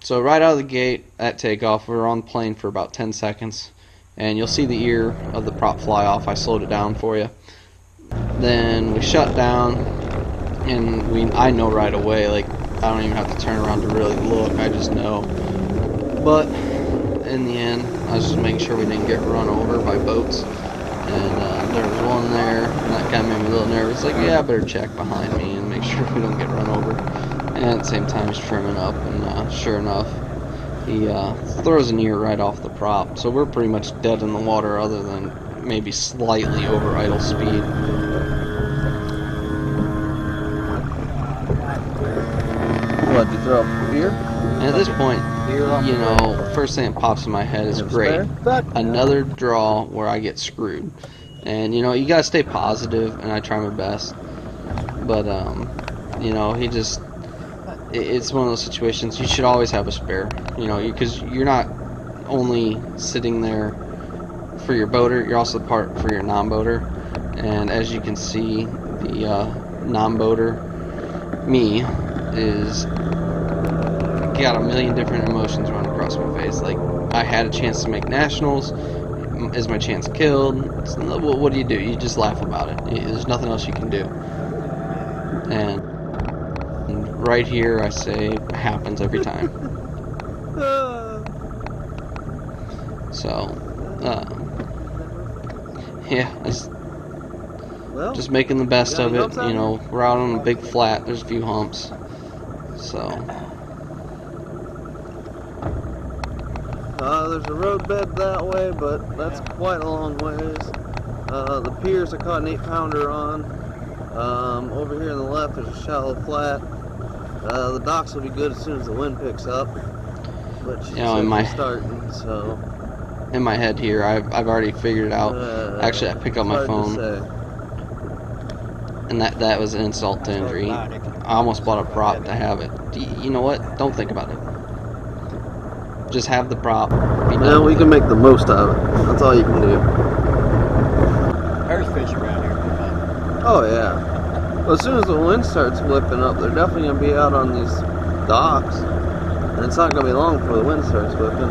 So right out of the gate at takeoff, we were on the plane for about 10 seconds, and you'll see the ear of the prop fly off. I slowed it down for you. Then we shut down, and I know right away, like, I don't even have to turn around to really look, I just know. But in the end, I was just making sure we didn't get run over by boats. And there was one there, and that kind of made me a little nervous. Like, yeah, I better check behind me and make sure we don't get run over. And at the same time, he's trimming up, and sure enough, he throws an ear right off the prop. So we're pretty much dead in the water, other than maybe slightly over idle speed. What, did you throw a ear? And at this point, you know, first thing that pops in my head is great. Another draw where I get screwed. And, you know, you gotta stay positive, and I try my best. But, you know, it's one of those situations, you should always have a spare. You know, because you're not only sitting there for your boater, you're also part for your non-boater. And as you can see, the non-boater, me, is got a million different emotions running across my face. Like, I had a chance to make nationals. Is my chance killed? What do? You just laugh about it. There's nothing else you can do. And right here, I say, happens every time. So, yeah, just making the best of it. You know, we're out on a big flat. There's a few humps. So. There's a roadbed that way, but that's quite a long ways. The piers I caught an 8-pounder on. Over here on the left, there's a shallow flat. The docks will be good as soon as the wind picks up. But you know, starting, so. In my head here, I've already figured it out. Actually, I picked up my phone, and that was an insult to injury. I almost bought a prop to have it. You know what? Don't think about it. Just have the prop. Well, we can make the most of it. That's all you can do. There's fish around here. Oh yeah. Well, as soon as the wind starts whipping up, they're definitely gonna be out on these docks, and it's not gonna be long before the wind starts whipping.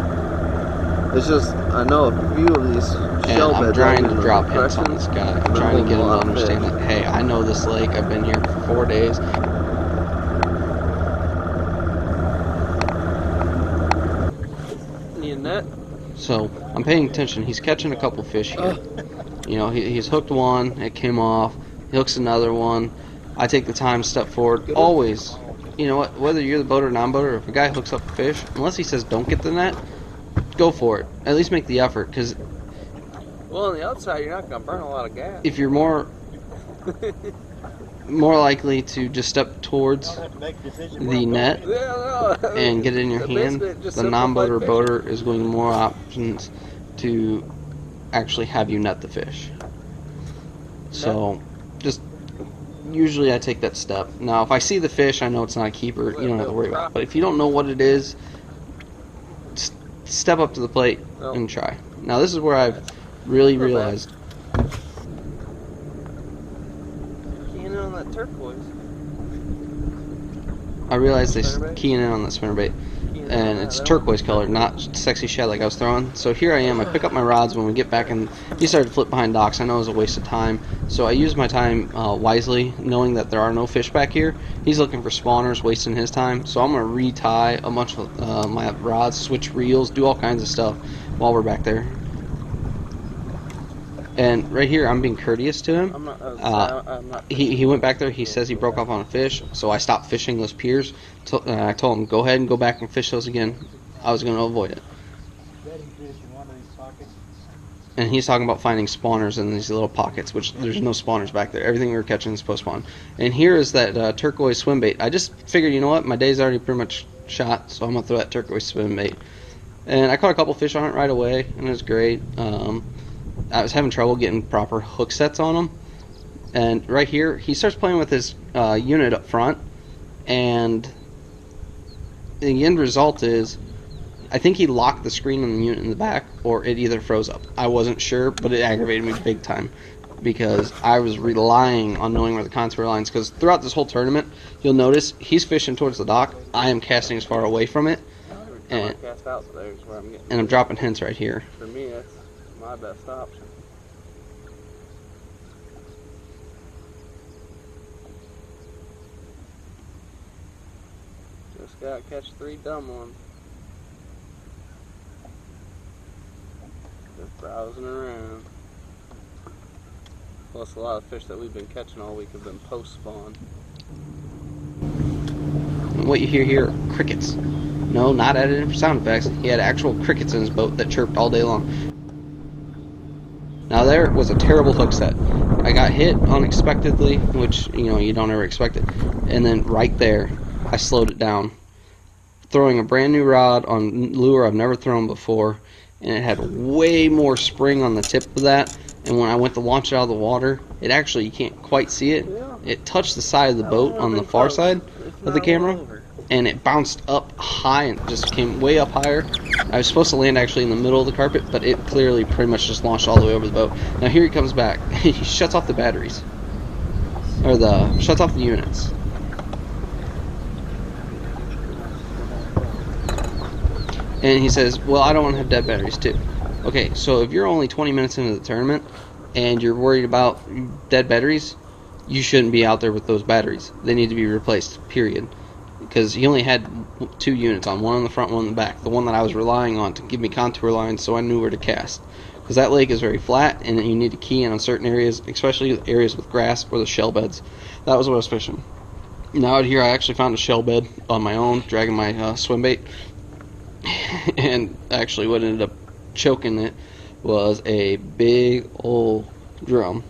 It's just, I know a few of these shell beds. I'm trying to drop hints on this guy. I'm trying to get him to understand that, hey, I know this lake. I've been here for 4 days. So I'm paying attention. He's catching a couple fish here. You know, he's hooked one. It came off. He hooks another one. I take the time to step forward. Always, you know what? Whether you're the boater or non-boater, if a guy hooks up a fish, unless he says don't get the net, go for it. At least make the effort, because well, on the outside, you're not gonna burn a lot of gas. If you're more likely to just step towards the net and get it in your hand, the non-boater or boater is going to have more options to actually have you net the fish. So, just usually I take that step. Now, if I see the fish, I know it's not a keeper, you don't have to worry about it. But if you don't know what it is, step up to the plate and try. Now, this is where I've really realized. That turquoise. I realized they keying in on that spinnerbait, and it's turquoise color, not sexy shad like I was throwing. So here I am. I pick up my rods when we get back, and he started to flip behind docks. I know it was a waste of time, so I used my time wisely, knowing that there are no fish back here. He's looking for spawners, wasting his time. So I'm gonna retie a bunch of my rods, switch reels, do all kinds of stuff while we're back there. And right here, I'm being courteous to him. I'm not he went back there. He says he broke off on a fish, so I stopped fishing those piers. I told him, go ahead and go back and fish those again. I was going to avoid it. And he's talking about finding spawners in these little pockets, which there's no spawners back there. Everything we were catching is post-spawn. And here is that turquoise swim bait. I just figured, you know what, my day's already pretty much shot, so I'm going to throw that turquoise swim bait. And I caught a couple fish on it right away, and it was great. I was having trouble getting proper hook sets on him, and right here he starts playing with his unit up front, and the end result is I think he locked the screen on the unit in the back, or it either froze up. I wasn't sure, but it aggravated me big time because I was relying on knowing where the contour lines, because throughout this whole tournament you'll notice he's fishing towards the dock, I am casting as far away from it, time I cast out, so there's where I'm getting. And I'm dropping hints right here. For me, that's my best option. Just gotta catch 3 dumb ones. Just browsing around. Plus, a lot of fish that we've been catching all week have been post-spawn. What you hear here are crickets. No, not added for sound effects. He had actual crickets in his boat that chirped all day long. Now there was a terrible hook set. I got hit unexpectedly, which, you know, you don't ever expect it. And then right there, I slowed it down. Throwing a brand new rod on lure I've never thrown before, and it had way more spring on the tip of that. And when I went to launch it out of the water, it actually, you can't quite see it. It touched the side of the boat on the far side of the camera, and it bounced up high and just came way up higher. I was supposed to land actually in the middle of the carpet, but it clearly pretty much just launched all the way over the boat. Now here he comes back. He shuts off the batteries, or shuts off the units. And he says, well, I don't want to have dead batteries too. Okay, so if you're only 20 minutes into the tournament and you're worried about dead batteries, you shouldn't be out there with those batteries. They need to be replaced, period. Because he only had 2 units on, one on the front, one on the back. The one that I was relying on to give me contour lines so I knew where to cast. Because that lake is very flat and you need to key in on certain areas, especially areas with grass or the shell beds. That was what I was fishing. Now out here I actually found a shell bed on my own, dragging my swim bait. And actually what ended up choking it was a big old drum.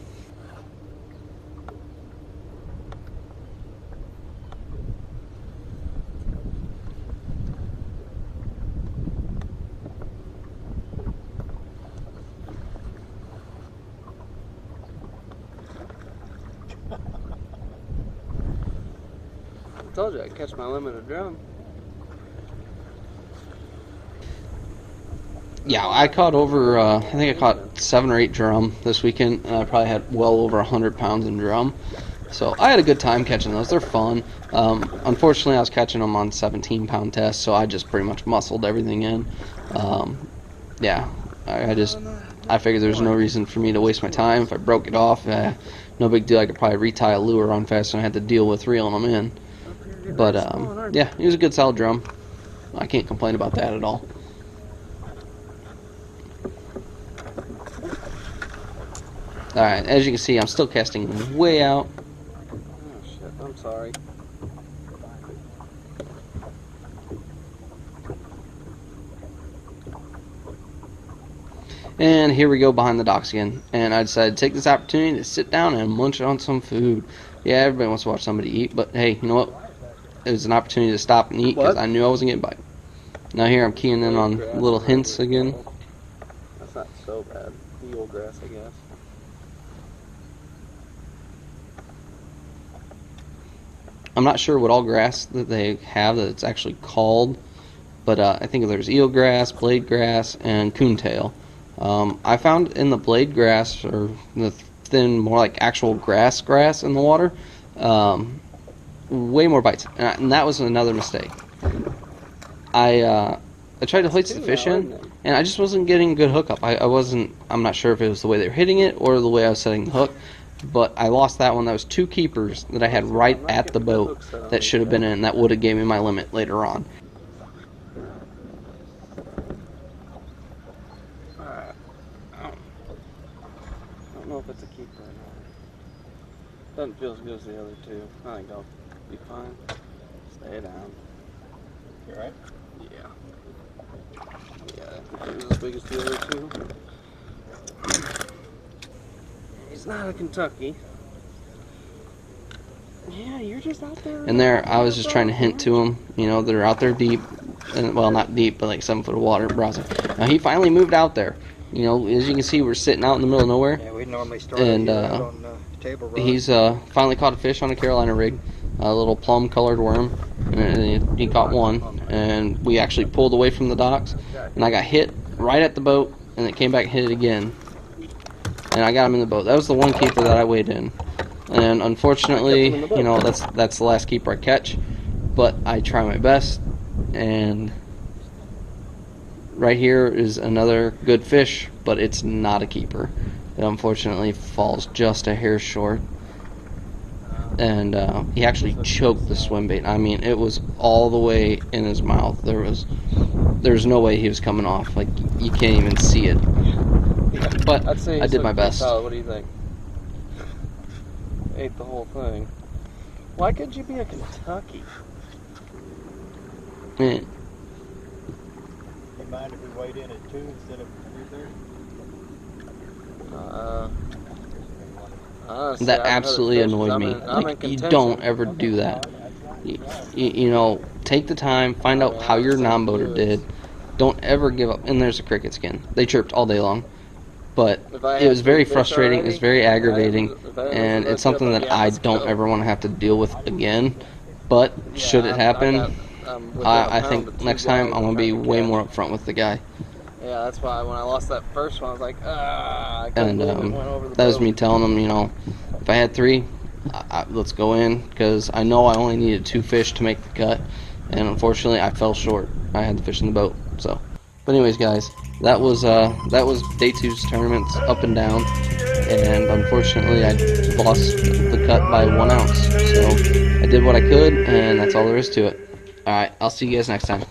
I told you I'd catch my limit of drum. Yeah, I caught over, I think I caught 7 or 8 drum this weekend, and I probably had well over 100 pounds in drum. So I had a good time catching those. They're fun. Unfortunately, I was catching them on 17-pound tests, so I just pretty much muscled everything in. Yeah, I figured there's no reason for me to waste my time. If I broke it off, no big deal. I could probably retie a lure on fast, and I had to deal with reeling them in. But yeah, it was a good solid drum. I can't complain about that at all. Alright, as you can see, I'm still casting way out. Oh shit, I'm sorry. And here we go behind the docks again. And I decided to take this opportunity to sit down and munch on some food. Yeah, everybody wants to watch somebody eat, but hey, you know what? It was an opportunity to stop and eat because I knew I wasn't getting bite. Now here I'm keying in on little hints again. That's not so bad. The old grass, I guess. I'm not sure what all grass that they have that it's actually called, but I think there's eelgrass, blade grass, and coontail. I found in the blade grass, or the thin, more like actual grass in the water, way more bites, and that was another mistake. I tried to hoist the fish in, and I just wasn't getting a good hookup. I'm not sure if it was the way they were hitting it or the way I was setting the hook. But I lost that one. That was 2 keepers that I had right at the boat that should have been in. That would have gave me my limit later on. Alright. I don't know if it's a keeper or not. Doesn't feel as good as the other 2. I think I'll be fine. Stay down. You alright? Yeah. Yeah, it was as big as the other 2. He's not a Kentucky. Yeah, you're just out there. And there, I was just trying to hint to him, you know, they're out there deep, and well, not deep, but like 7 foot of water browsing. Now he finally moved out there. You know, as you can see, we're sitting out in the middle of nowhere. Yeah, we normally start and on table rod. he's finally caught a fish on a Carolina rig, a little plum-colored worm, and he caught one. And we actually pulled away from the docks, and I got hit right at the boat, and it came back and hit it again. And I got him in the boat. That was the one keeper that I weighed in. And unfortunately, you know, that's the last keeper I catch. But I try my best, and right here is another good fish, but it's not a keeper. It unfortunately falls just a hair short. And he actually choked the swim bait. I mean, it was all the way in his mouth. There's no way he was coming off. Like, you can't even see it. But I'd say I did my best. What do you think? Ate the whole thing. Why could you be a Kentucky? Yeah. You mind if we weighed in at 2 instead of 3:30? Honestly, That absolutely annoyed me. Like, you don't ever do that. You know, take the time, find out how your non-boater did. Don't ever give up. And there's a cricket skin. They chirped all day long. But it was very frustrating. It's very aggravating. And it's something that I don't ever want to have to deal with again. But should it happen, I think next time I'm going to be way more upfront with the guy. Yeah, that's why when I lost that first one, I was like, I And that was me telling him, you know, if I had 3, let's go in, because I know I only needed 2 fish to make the cut, and unfortunately I fell short. I had the fish in the boat. So, but anyways, guys, that was day 2's tournaments, up and down, and unfortunately I lost the cut by 1 ounce. So I did what I could, and that's all there is to it. All right, I'll see you guys next time.